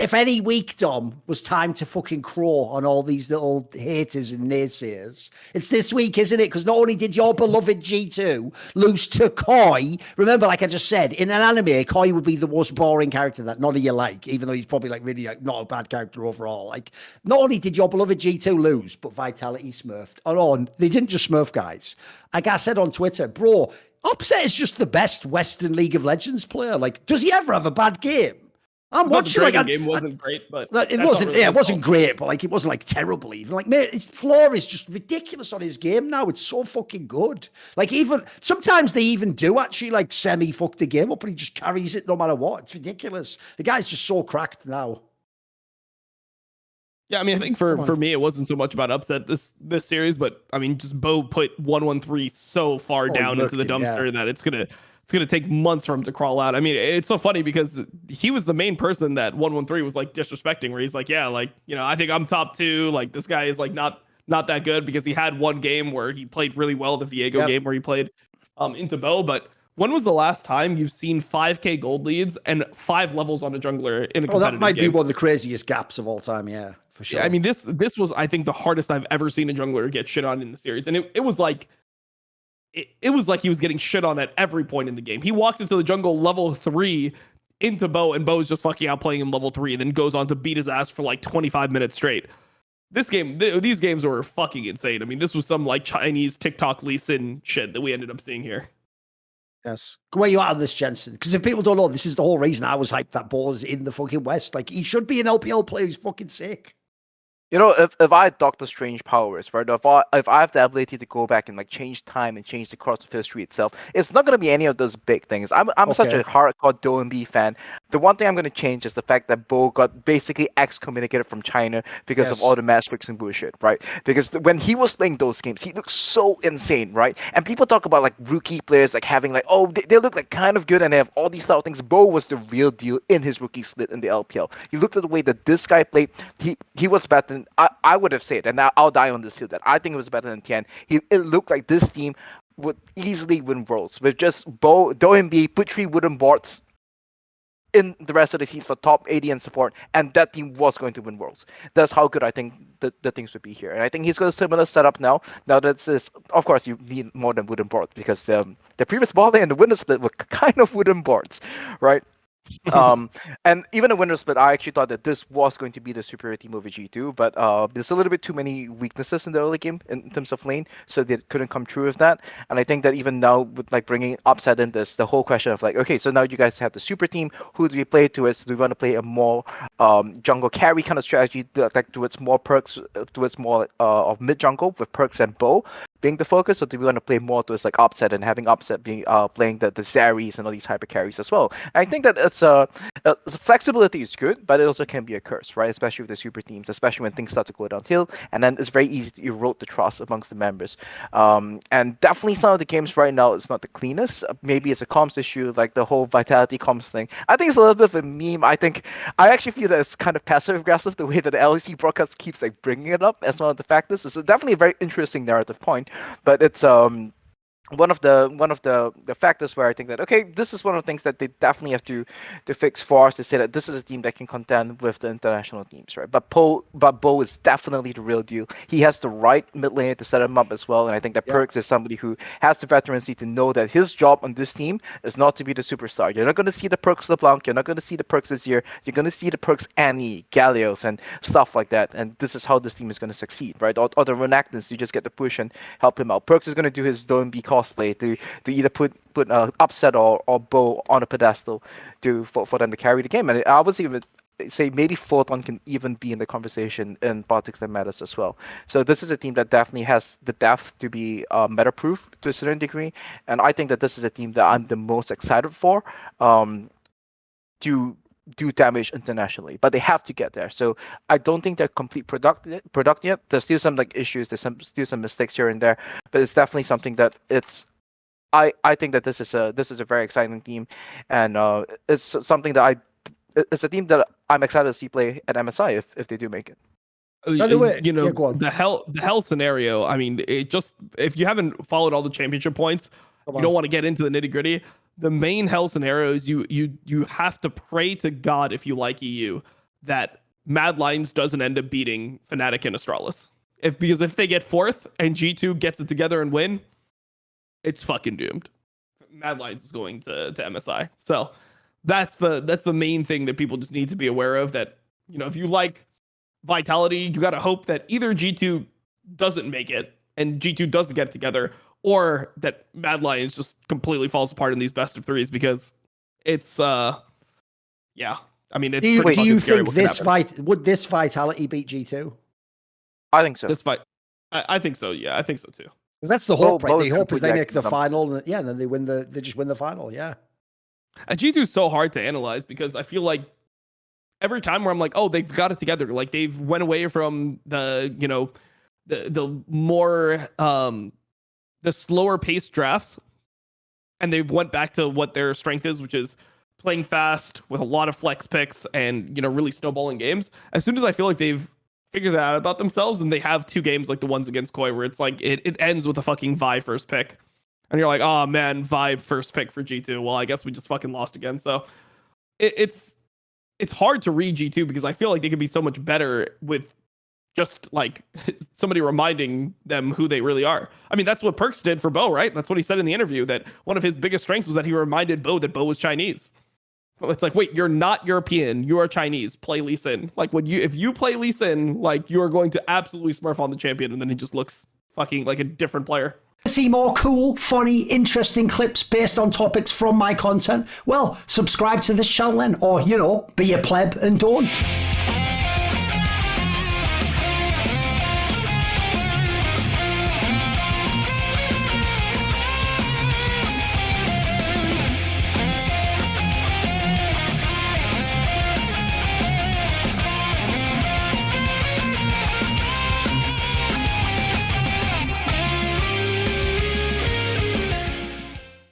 if any week, Dom, was time to fucking crow on all these little haters and naysayers, it's this week, isn't it? Because not only did your beloved G2 lose to Koi, remember, like I just said, in an anime, Koi would be the most boring character that none of you like, even though he's probably like really like, not a bad character overall. Like, not only did your beloved G2 lose, but Vitality smurfed. Oh, they didn't just smurf, guys. Like I said on Twitter, bro, Upset is just the best Western League of Legends player. Like, does he ever have a bad game? I'm watching like the game wasn't great, but it wasn't. Really it wasn't great, but like it wasn't like terrible even. Like, mate, his floor is just ridiculous on his game now. It's so fucking good. Like, even sometimes they even do actually like semi fuck the game up, and he just carries it no matter what. It's ridiculous. The guy's just so cracked now. Yeah, I mean, I think for me, it wasn't so much about upset this series, but I mean, just Bo put 113 so far down into the dumpster that it's gonna take months for him to crawl out. I mean, it's so funny because he was the main person that 113 was like disrespecting, where he's like, yeah, like, you know, I think I'm top 2. Like, this guy is like not that good, because he had one game where he played really well, the Viego game where he played into Bo. But when was the last time you've seen 5K gold leads and 5 levels on a jungler in a competitive game? That might be one of the craziest gaps of all time. Yeah, for sure. Yeah, I mean, this was, I think, the hardest I've ever seen a jungler get shit on in the series, and it was like. It was like he was getting shit on at every point in the game. He walks into the jungle level 3 into Bo, and Bo's just fucking out playing him level 3, and then goes on to beat his ass for like 25 minutes straight. This game, these games were fucking insane. I mean, this was some like Chinese TikTok Lee Sin shit that we ended up seeing here. Yes. Where you at on this, Jensen? Because if people don't know, this is the whole reason I was hyped that Bo is in the fucking West. Like, he should be an LPL player. He's fucking sick. You know, if I had Doctor Strange powers, right? If I have the ability to go back and like change time and change the course of history itself, it's not gonna be any of those big things. I'm such a hardcore DOMB fan. The one thing I'm gonna change is the fact that Bo got basically excommunicated from China because of all the match fixing bullshit, right? Because when he was playing those games, he looked so insane, right? And people talk about like rookie players like having like, oh, they look like kind of good and they have all these type of things. Bo was the real deal in his rookie split in the LPL. You looked at the way that this guy played, he was better than I would have said, and I'll die on this hill, that I think it was better than Tian. It looked like this team would easily win Worlds with just Bo, DoMB, put 3 wooden boards in the rest of the teams for top 80 and support, and that team was going to win Worlds. That's how good I think the things would be here. And I think he's got a similar setup now. Now that's of course, you need more than wooden boards, because the previous ball lane and the winner split were kind of wooden boards, right? And even a winner split, I actually thought that this was going to be the superior team over G2, but there's a little bit too many weaknesses in the early game in terms of lane, so they couldn't come true with that. And I think that even now, with like bringing Upset in this, the whole question of like, okay, so now you guys have the super team. Who do we play towards? Do we want to play a more jungle carry kind of strategy, like towards more perks, towards more of mid jungle with perks and Bo being the focus, or do we want to play more towards like Upset and having Upset being playing the Zaris and all these hyper carries as well? And I think that it's flexibility is good, but it also can be a curse, right? Especially with the super teams, especially when things start to go downhill, and then it's very easy to erode the trust amongst the members. And definitely some of the games right now is not the cleanest. Maybe it's a comms issue, like the whole Vitality comms thing. I think it's a little bit of a meme. I actually feel that it's kind of passive aggressive the way that the LEC broadcast keeps like bringing it up as one of the factors. It's definitely a very interesting narrative point. But it's one of the factors where I think that, okay, this is one of the things that they definitely have to fix for us, to say that this is a team that can contend with the international teams, right? But Bo is definitely the real deal. He has the right mid lane to set him up as well, and I think that Perks is somebody who has the veterancy to know that his job on this team is not to be the superstar. You're not going to see the Perks LeBlanc, you're not going to see the Perks this year, you're going to see the Perks Annie, Gallios, and stuff like that, and this is how this team is going to succeed, right? Or the Renactons, you just get to push and help him out. Perks is going to do his DoMB cosplay to either put Upset or Bo on a pedestal for them to carry the game. And I would even say maybe Photon can even be in the conversation in particular matters as well. So this is a team that definitely has the depth to be meta-proof to a certain degree, and I think that this is a team that I'm the most excited for to do damage internationally, but they have to get there. So I don't think they're complete product yet. There's still some like issues, still some mistakes here and there, but it's definitely something that I think that this is a very exciting team, and it's something that it's a team that I'm excited to see play at MSI if they do make it. By the way, you know, yeah, the hell scenario. I mean, it just, if you haven't followed all the championship points, you don't want to get into the nitty gritty. The main hell scenario is you have to pray to God if you like EU that Mad Lions doesn't end up beating Fnatic and Astralis. Because if they get fourth and G2 gets it together and win, it's fucking doomed. Mad Lions is going to MSI. So that's the main thing that people just need to be aware of, that, you know, if you like Vitality, you got to hope that either G2 doesn't make it and G2 doesn't get it together, or that Mad Lions just completely falls apart in these best of threes, because it's yeah. I mean, it's do you think this would this Vitality beat G2? I think so. This fight, I think so. Yeah, I think so too. Because that's the hope, right? The hope is they make the final, and then they win they just win the final. Yeah. And G2 is so hard to analyze, because I feel like every time where I'm like, oh, they've got it together, like they've went away from the, you know, the more the slower paced drafts, and they've went back to what their strength is, which is playing fast with a lot of flex picks and, you know, really snowballing games. As soon as I feel like they've figured that out about themselves, and they have two games like the ones against Koi where it's like it ends with a fucking Vi first pick, and you're like, oh man, Vi first pick for G2. Well, I guess we just fucking lost again. So it's hard to read G2, because I feel like they could be so much better with just like somebody reminding them who they really are. I mean, that's what Perks did for Bo, right? That's what he said in the interview, that one of his biggest strengths was that he reminded Bo that Bo was Chinese. It's like, wait, you're not European, you are Chinese. Play Lee Sin. Like, if you play Lee Sin, like, you are going to absolutely smurf on the champion, and then he just looks fucking like a different player. See more cool, funny, interesting clips based on topics from my content? Well, subscribe to this channel then, or, you know, be a pleb and don't.